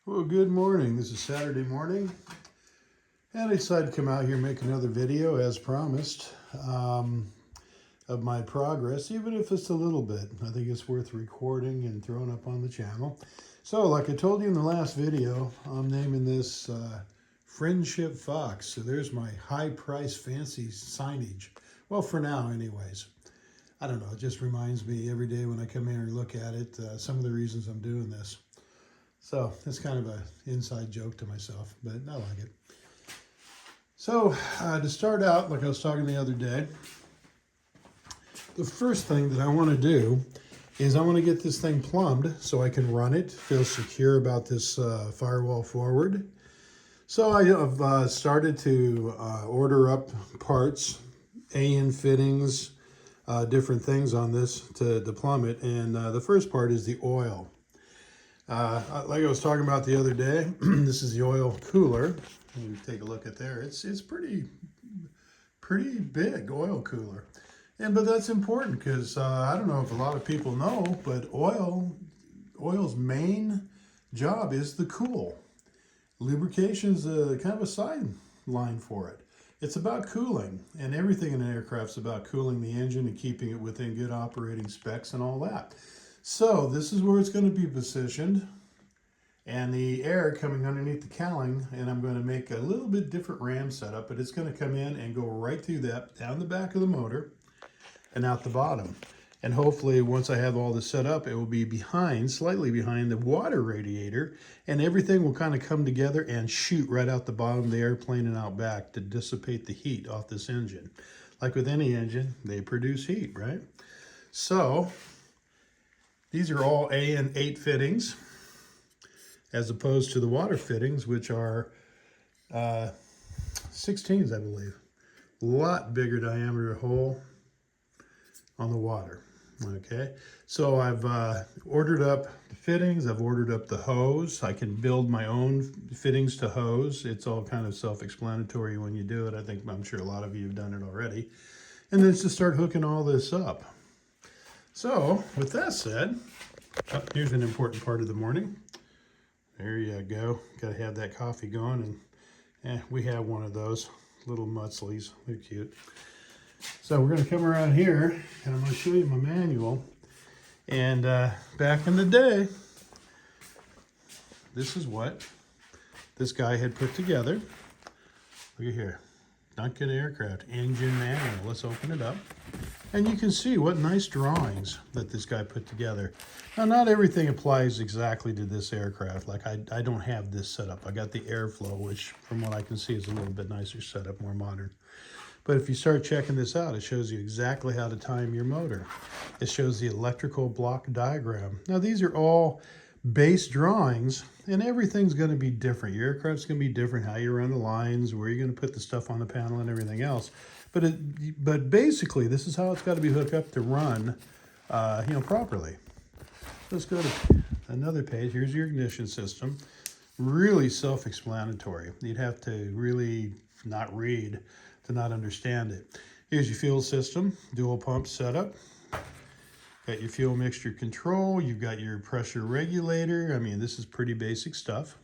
Well, good morning. This is Saturday morning, and I decided to come out here and make another video as promised of my progress, even if it's a little bit. I think it's worth recording and throwing up on the channel. So, like I told you in the last video, I'm naming this Friendship Fox. So there's my high-price fancy signage. Well, for now, anyways. I don't know. It just reminds me every day when I come here and look at it, some of the reasons I'm doing this. So it's kind of an inside joke to myself, but I like it. So to start out, like I was talking the other day, the first thing that I want to do is I want to get this thing plumbed so I can run it, feel secure about this firewall forward. So I have started to order up parts, AN fittings, different things on this to plumb it. And the first part is the oil. Like I was talking about the other day, this is the oil cooler. You take a look at there. It's pretty big oil cooler, but that's important because I don't know if a lot of people know, but oil's main job is the cool. Lubrication's kind of a sideline for it. It's about cooling, and everything in an aircraft's about cooling the engine and keeping it within good operating specs and all that. So this is where it's going to be positioned, and the air coming underneath the cowling, and I'm going to make a little bit different ram setup, but it's going to come in and go right through that, down the back of the motor and out the bottom. And hopefully once I have all this set up, it will be behind, slightly behind the water radiator, and everything will kind of come together and shoot right out the bottom of the airplane and out back to dissipate the heat off this engine. Like with any engine, they produce heat, right? So these are all AN8 fittings, as opposed to the water fittings, which are 16s, I believe. A lot bigger diameter hole on the water, okay? So I've ordered up the fittings, I've ordered up the hose. I can build my own fittings to hose. It's all kind of self-explanatory when you do it. I'm sure a lot of you have done it already. And then it's to start hooking all this up. So, with that said, here's an important part of the morning. There you go. Got to have that coffee going, and we have one of those little mudslies. They're cute. So we're going to come around here, and I'm going to show you my manual. And back in the day, this is what this guy had put together. Look at here. Duncan Aircraft Engine Manual. Let's open it up. And you can see what nice drawings that this guy put together. Now, not everything applies exactly to this aircraft. Like I don't have this set up. I got the airflow, which from what I can see is a little bit nicer setup, more modern. But if you start checking this out, it shows you exactly how to time your motor. It shows the electrical block diagram. Now, these are all base drawings, and everything's going to be different. Your aircraft's going to be different, how you run the lines, where you're going to put the stuff on the panel and everything else. But basically, this is how it's got to be hooked up to run, properly. Let's go to another page. Here's your ignition system. Really self-explanatory. You'd have to really not read to not understand it. Here's your fuel system, dual pump setup. Got your fuel mixture control. You've got your pressure regulator. I mean, this is pretty basic stuff.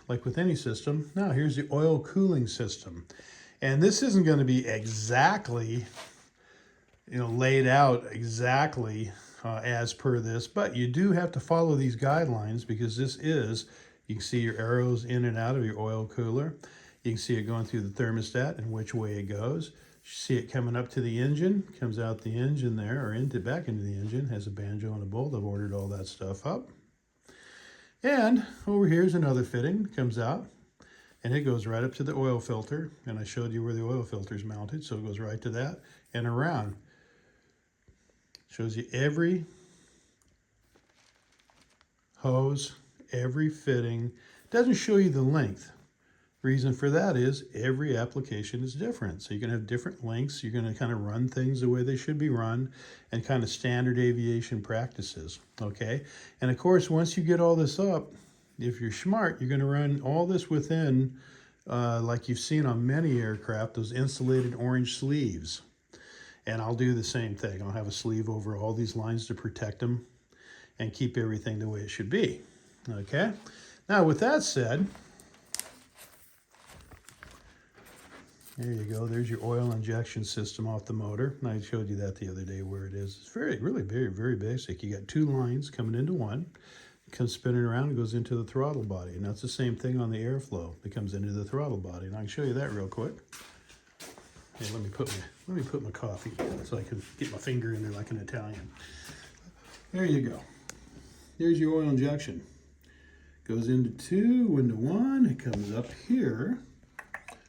Like with any system. Now, here's the oil cooling system. And this isn't going to be exactly, laid out exactly as per this, but you do have to follow these guidelines because this is, you can see your arrows in and out of your oil cooler. You can see it going through the thermostat and which way it goes. You see it coming up to the engine, comes out the engine there, or back into the engine, has a banjo and a bolt. I've ordered all that stuff up. And over here's another fitting, comes out, and it goes right up to the oil filter. And I showed you where the oil filter is mounted, so it goes right to that and around. Shows you every hose, every fitting. Doesn't show you the length. Reason for that is every application is different. So you're going to have different lengths. You're going to kind of run things the way they should be run and kind of standard aviation practices, okay? And of course, once you get all this up, if you're smart, you're going to run all this within, like you've seen on many aircraft, those insulated orange sleeves. And I'll do the same thing. I'll have a sleeve over all these lines to protect them and keep everything the way it should be, Okay, now with that said, there you go. There's your oil injection system off the motor. And I showed you that the other day where it is. It's really very basic. You got two lines coming into one. It comes spinning around and goes into the throttle body. And that's the same thing on the airflow. It comes into the throttle body. And I can show you that real quick. Hey, let me put my coffee so I can get my finger in there like an Italian. There you go. There's your oil injection. Goes into two, into one. It comes up here.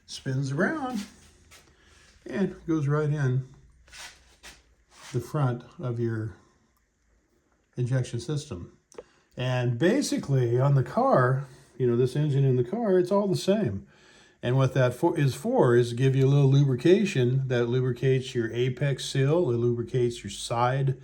Spins around and goes right in the front of your injection system. And basically on the car, you know, this engine in the car, it's all the same. And what that is give you a little lubrication that lubricates your apex seal, it lubricates your side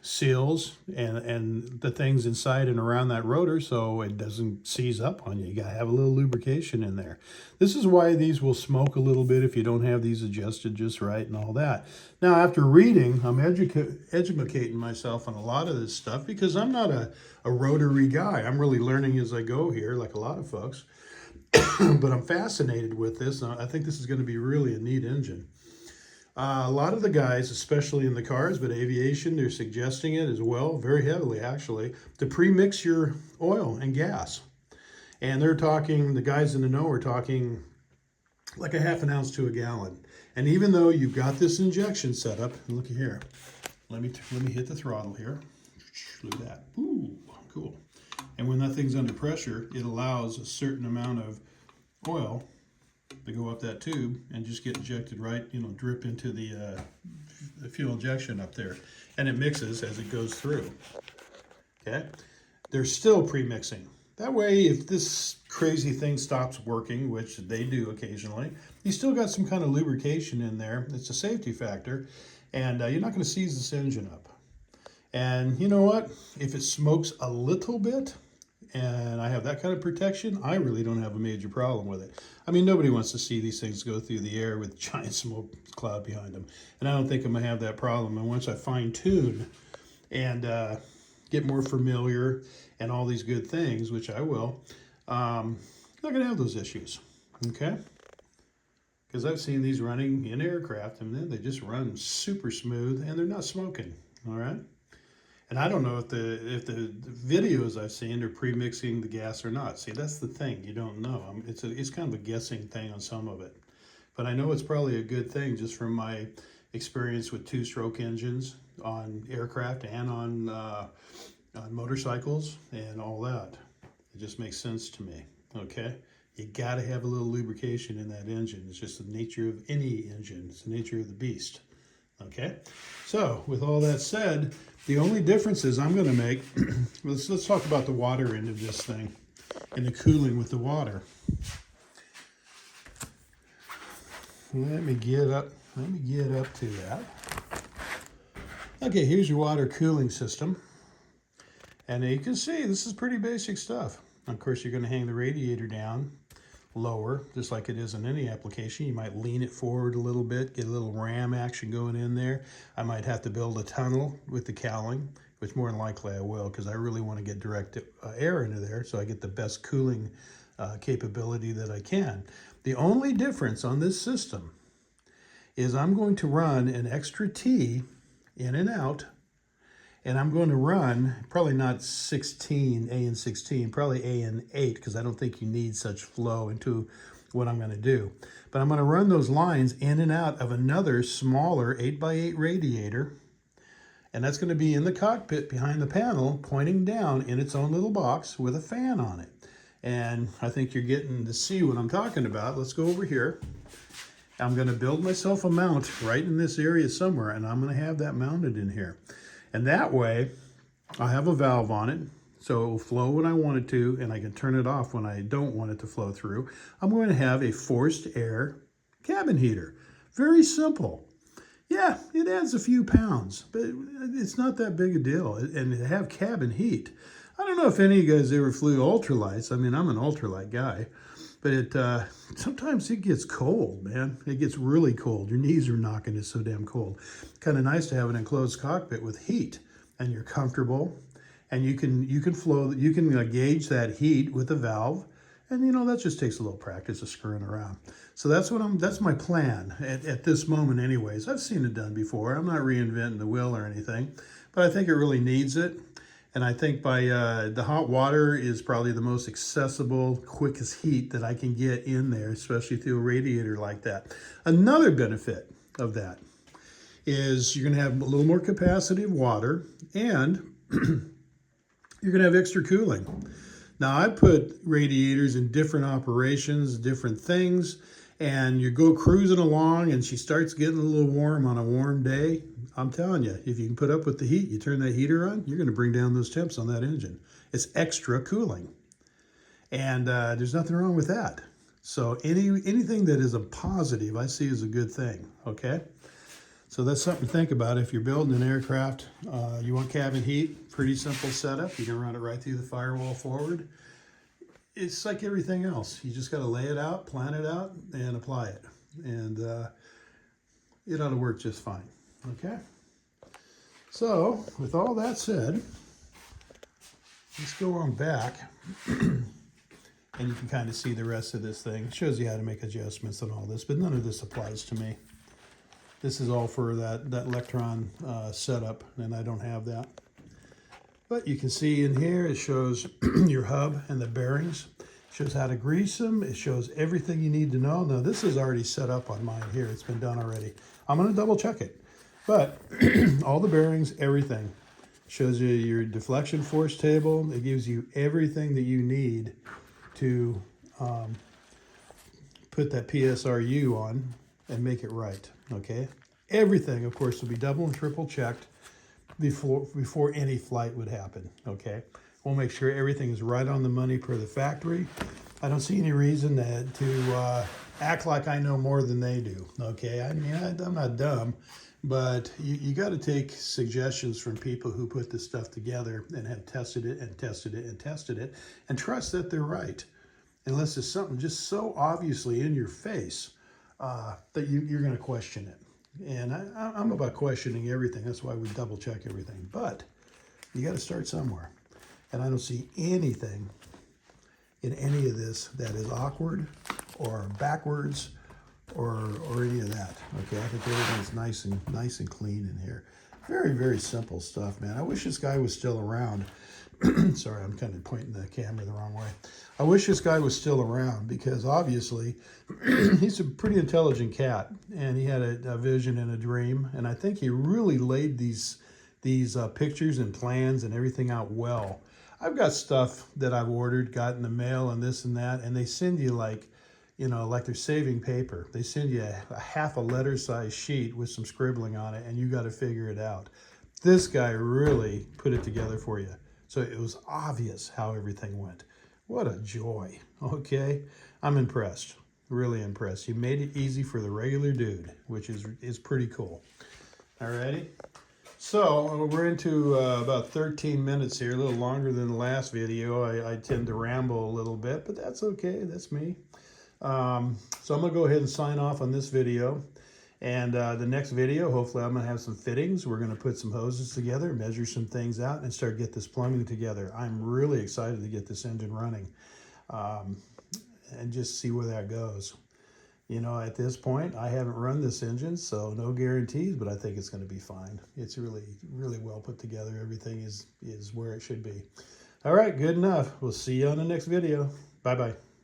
seals and the things inside and around that rotor so it doesn't seize up on you. You got to have a little lubrication in there. This is why these will smoke a little bit if you don't have these adjusted just right and all that. Now, after reading, I'm educating myself on a lot of this stuff because I'm not a rotary guy. I'm really learning as I go here, like a lot of folks. But I'm fascinated with this. I think this is going to be really a neat engine. A lot of the guys, especially in the cars, but aviation, they're suggesting it as well, very heavily actually, to pre-mix your oil and gas. And they're talking, the guys in the know are talking like a half an ounce to a gallon. And even though you've got this injection set up, and look here, let me hit the throttle here. Look at that. Ooh, cool. And when that thing's under pressure, it allows a certain amount of oil to go up that tube and just get injected right, you know, drip into the fuel injection up there. And it mixes as it goes through. Okay? They're still pre-mixing. That way, if this crazy thing stops working, which they do occasionally, you still got some kind of lubrication in there. It's a safety factor. And you're not going to seize this engine up. And you know what? If it smokes a little bit, and I have that kind of protection, I really don't have a major problem with it. I mean, nobody wants to see these things go through the air with a giant smoke cloud behind them. And I don't think I'm going to have that problem. And once I fine-tune and get more familiar and all these good things, which I will, I'm not going to have those issues, okay? Because I've seen these running in aircraft, and then they just run super smooth, and they're not smoking, all right? And I don't know if the videos I've seen are pre-mixing the gas or not. See, that's the thing. You don't know. It's kind of a guessing thing on some of it. But I know it's probably a good thing just from my experience with two-stroke engines on aircraft and on motorcycles and all that. It just makes sense to me, okay? You got to have a little lubrication in that engine. It's just the nature of any engine. It's the nature of the beast. Okay, so with all that said, the only differences I'm going to make, let's talk about the water end of this thing and the cooling with the water. Let me get up to that. Okay, here's your water cooling system. And you can see this is pretty basic stuff. Of course, you're going to hang the radiator down lower, just like it is in any application. You might lean it forward a little bit, get a little ram action going in there. I might have to build a tunnel with the cowling, which more than likely I will, because I really want to get direct air into there so I get the best cooling capability that I can. The only difference on this system is I'm going to run an extra T in and out, and I'm going to run probably not 16, AN16, probably AN8, because I don't think you need such flow into what I'm going to do. But I'm going to run those lines in and out of another smaller 8x8 radiator, and that's going to be in the cockpit behind the panel, pointing down in its own little box with a fan on it. And I think you're getting to see what I'm talking about. Let's go over here. I'm going to build myself a mount right in this area somewhere, and I'm going to have that mounted in here. And that way, I have a valve on it, so it will flow when I want it to, and I can turn it off when I don't want it to flow through. I'm going to have a forced air cabin heater. Very simple. Yeah, it adds a few pounds, but it's not that big a deal. And to have cabin heat, I don't know if any of you guys ever flew ultralights. I mean, I'm an ultralight guy. But sometimes it gets cold, man. It gets really cold. Your knees are knocking. It's so damn cold. Kind of nice to have an enclosed cockpit with heat, and you're comfortable, And you can flow, you can gauge that heat with the valve. And you know, that just takes a little practice of screwing around. So that's my plan at this moment anyways. I've seen it done before. I'm not reinventing the wheel or anything, but I think it really needs it. And I think by the hot water is probably the most accessible, quickest heat that I can get in there, especially through a radiator like that. Another benefit of that is you're going to have a little more capacity of water, and you're going to have extra cooling. Now, I put radiators in different operations, different things, and you go cruising along and she starts getting a little warm on a warm day. I'm telling you, if you can put up with the heat, you turn that heater on, you're going to bring down those temps on that engine. It's extra cooling. And there's nothing wrong with that. So anything that is a positive, I see as a good thing, okay? So that's something to think about. If you're building an aircraft, you want cabin heat, pretty simple setup. You can run it right through the firewall forward. It's like everything else. You just got to lay it out, plan it out, and apply it. And it ought to work just fine, okay? So with all that said, let's go on back. And you can kind of see the rest of this thing. It shows you how to make adjustments and all this, but none of this applies to me. This is all for that Electron setup, and I don't have that. But you can see in here, it shows your hub and the bearings. It shows how to grease them. It shows everything you need to know. Now, this is already set up on mine here. It's been done already. I'm going to double check it. But all the bearings, everything. Shows you your deflection force table. It gives you everything that you need to put that PSRU on and make it right, okay? Everything, of course, will be double and triple checked before any flight would happen, okay? We'll make sure everything is right on the money per the factory. I don't see any reason to act like I know more than they do, okay? I mean, I'm not dumb, but you got to take suggestions from people who put this stuff together and have tested it and tested it and tested it, and trust that they're right, unless it's something just so obviously in your face that you're going to question it. And I'm about questioning everything. That's why we double check everything. But you got to start somewhere. And I don't see anything in any of this that is awkward or backwards or any of that. Okay, I think everything's nice and clean in here. Very, very simple stuff, man. I wish this guy was still around. Sorry, I'm kind of pointing the camera the wrong way. I wish this guy was still around, because obviously he's a pretty intelligent cat, and he had a vision and a dream, and I think he really laid these pictures and plans and everything out well. I've got stuff that I've ordered, got in the mail and this and that, and they send you like they're saving paper. They send you a half a letter size sheet with some scribbling on it, and you got to figure it out. This guy really put it together for you. So it was obvious how everything went. What a joy, okay? I'm impressed, really impressed. You made it easy for the regular dude, which is pretty cool. Alrighty, so we're into about 13 minutes here, a little longer than the last video. I tend to ramble a little bit, but that's okay, that's me. So I'm gonna go ahead and sign off on this video. And the next video, hopefully I'm gonna have some fittings. We're gonna put some hoses together, measure some things out, and start get this plumbing together. I'm really excited to get this engine running and just see where that goes. You know, at this point, I haven't run this engine, so no guarantees, but I think it's gonna be fine. It's really, really well put together. Everything is where it should be. All right, good enough. We'll see you on the next video. Bye-bye.